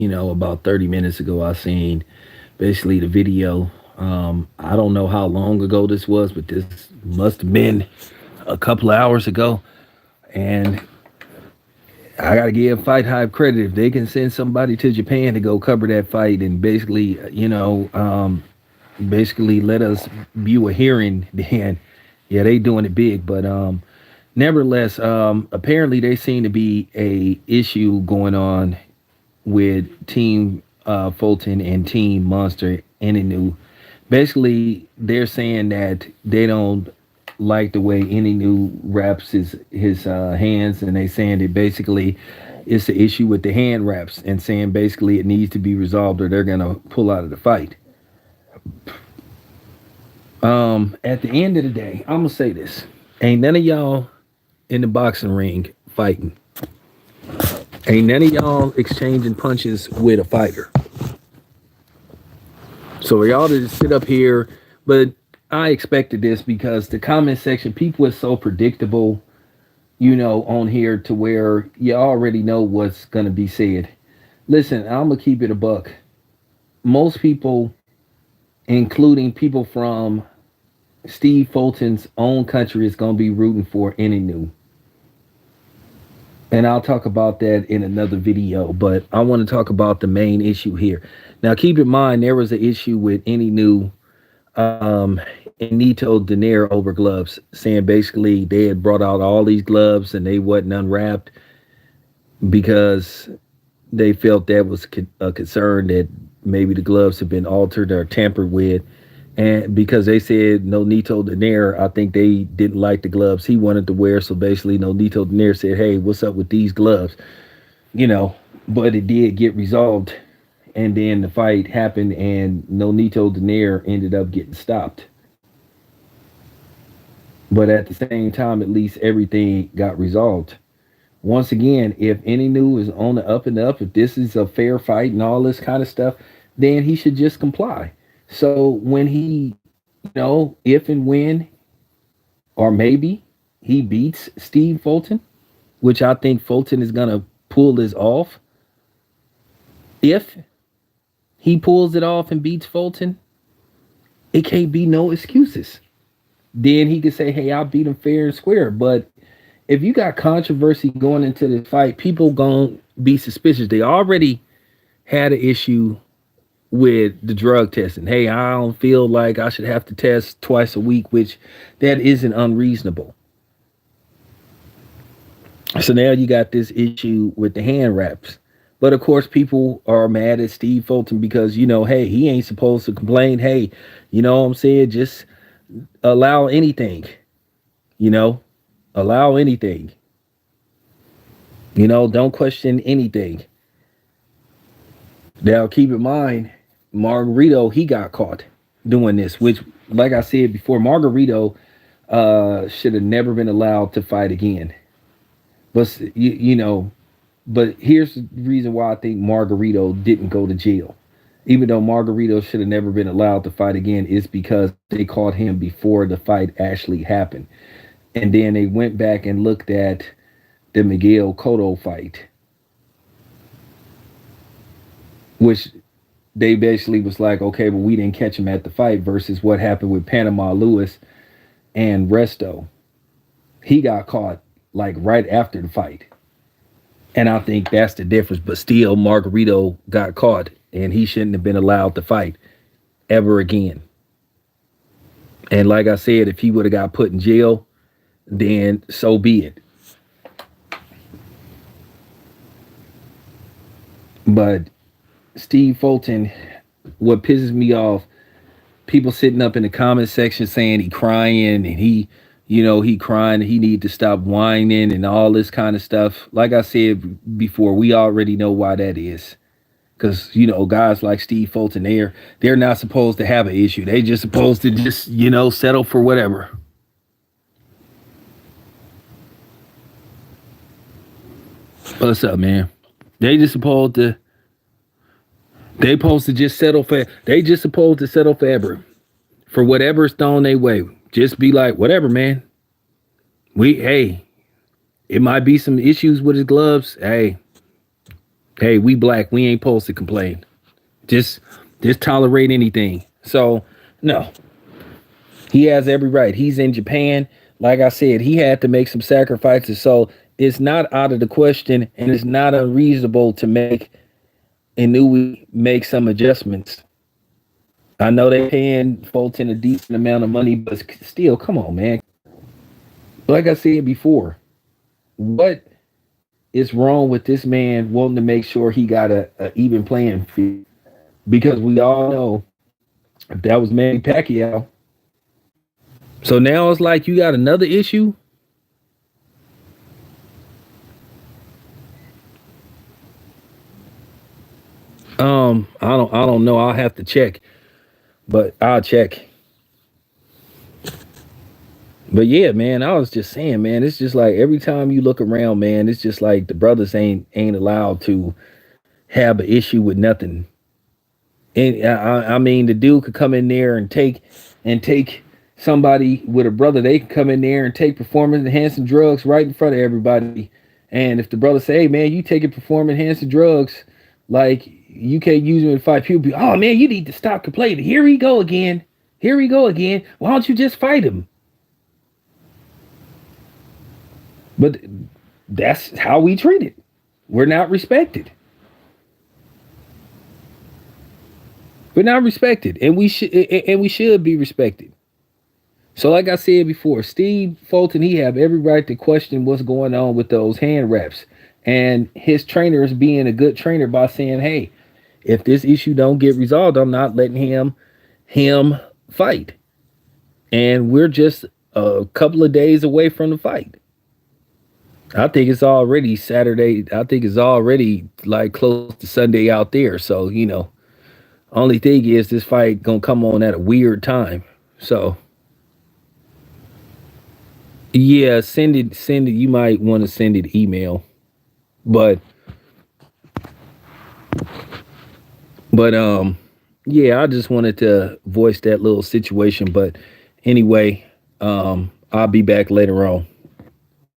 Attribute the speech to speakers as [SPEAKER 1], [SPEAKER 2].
[SPEAKER 1] about 30 minutes ago, I seen basically the video. I don't know how long ago this was, but this must have been a couple of hours ago. And I got to give Fight Hive credit. If they can send somebody to Japan to go cover that fight and basically, basically let us view a hearing, then yeah, they doing it big. But nevertheless, apparently they seem to be a issue going on with Team Fulton and Team Monster Inoue. Basically, they're saying that they don't like the way Inoue wraps his hands, and they saying that basically it's the issue with the hand wraps, and saying basically it needs to be resolved or they're gonna pull out of the fight. At the end of the day, I'm gonna say this: ain't none of y'all in the boxing ring fighting. Ain't none of y'all exchanging punches with a fighter. So y'all to sit up here, but I expected this because the comment section, people are so predictable, on here to where you already know what's gonna be said. Listen, I'm gonna keep it a buck. Most people, including people from Steve Fulton's own country, is gonna be rooting for any new. And I'll talk about that in another video, but I want to talk about the main issue here. Now, keep in mind, there was an issue with any new and Nito Daenerys over gloves, saying basically they had brought out all these gloves and they wasn't unwrapped because they felt that was a concern that maybe the gloves have been altered or tampered with. And because they said no Nito Daenerys, I think they didn't like the gloves he wanted to wear. So basically, no Nito Daenerys said, "Hey, what's up with these gloves?" You know, but it did get resolved, and then the fight happened, and no Nito Daenerys ended up getting stopped. But at the same time, at least everything got resolved. Once again, if any new is on the up and up, if this is a fair fight and all this kind of stuff, then he should just comply. So when he, if and when, or maybe he beats Steve Fulton, which I think Fulton is going to pull this off. If he pulls it off and beats Fulton, it can't be no excuses. Then he could say, hey, I beat him fair and square. But if you got controversy going into this fight, people going to be suspicious. They already had an issue with the drug testing. Hey, I don't feel like I should have to test twice a week, which that isn't unreasonable. So now you got this issue with the hand wraps. But of course, people are mad at Steve Fulton because, hey, he ain't supposed to complain. Hey, you know what I'm saying? Just allow anything, allow anything. Don't question anything. Now, keep in mind, Margarito, he got caught doing this, which, like I said before, Margarito should have never been allowed to fight again. But, but here's the reason why I think Margarito didn't go to jail. Even though Margarito should have never been allowed to fight again, is because they caught him before the fight actually happened. And then they went back and looked at the Miguel Cotto fight, which they basically was like, okay, but we didn't catch him at the fight versus what happened with Panama Lewis and Resto. He got caught like right after the fight. And I think that's the difference. But still, Margarito got caught and he shouldn't have been allowed to fight ever again. And like I said, if he would have got put in jail, then so be it. But Steve Fulton, what pisses me off, people sitting up in the comment section saying he crying and he crying, he need to stop whining and all this kind of stuff. Like I said before, we already know why that is. Because, guys like Steve Fulton, they're not supposed to have an issue. They just supposed to just, settle for whatever. What's up, man? They just supposed to just settle for forever. For whatever's thrown their way. Just be like, whatever, man. It might be some issues with his gloves. Hey, Hey, we black. We ain't supposed to complain. Just just tolerate anything. So no, he has every right. He's in Japan. Like I said, he had to make some sacrifices. So it's not out of the question, and it's not unreasonable to make Inoue make some adjustments. I know they paying Fulton a decent amount of money, but still, come on, man. Like I said before, what is wrong with this man wanting to make sure he got a even playing field? Because we all know if that was Manny Pacquiao. So now it's like you got another issue. I don't know. I'll have to check, but I'll check. But yeah, man, I was just saying, man, it's just like every time you look around, man, it's just like the brothers ain't allowed to have an issue with nothing. And I mean, the dude could come in there and take somebody with a brother. They can come in there and take performance enhancing drugs right in front of everybody. And if the brother say, "Hey, man, you taking performance enhancing drugs, like you can't use them in fight," people be, "Oh man, you need to stop complaining. Here we go again. Here we go again. Why don't you just fight him?" But that's how we treat it. We're not respected. We're not respected, and we should be respected. So, like I said before, Steve Fulton, he have every right to question what's going on with those hand wraps, and his trainer is being a good trainer by saying, "Hey, if this issue don't get resolved, I'm not letting him fight." And we're just a couple of days away from the fight. I think it's already Saturday. I think it's already like close to Sunday out there. So only thing is this fight gonna come on at a weird time. So yeah, send it. You might want to send it email, but but yeah, I just wanted to voice that little situation. But anyway, I'll be back later on.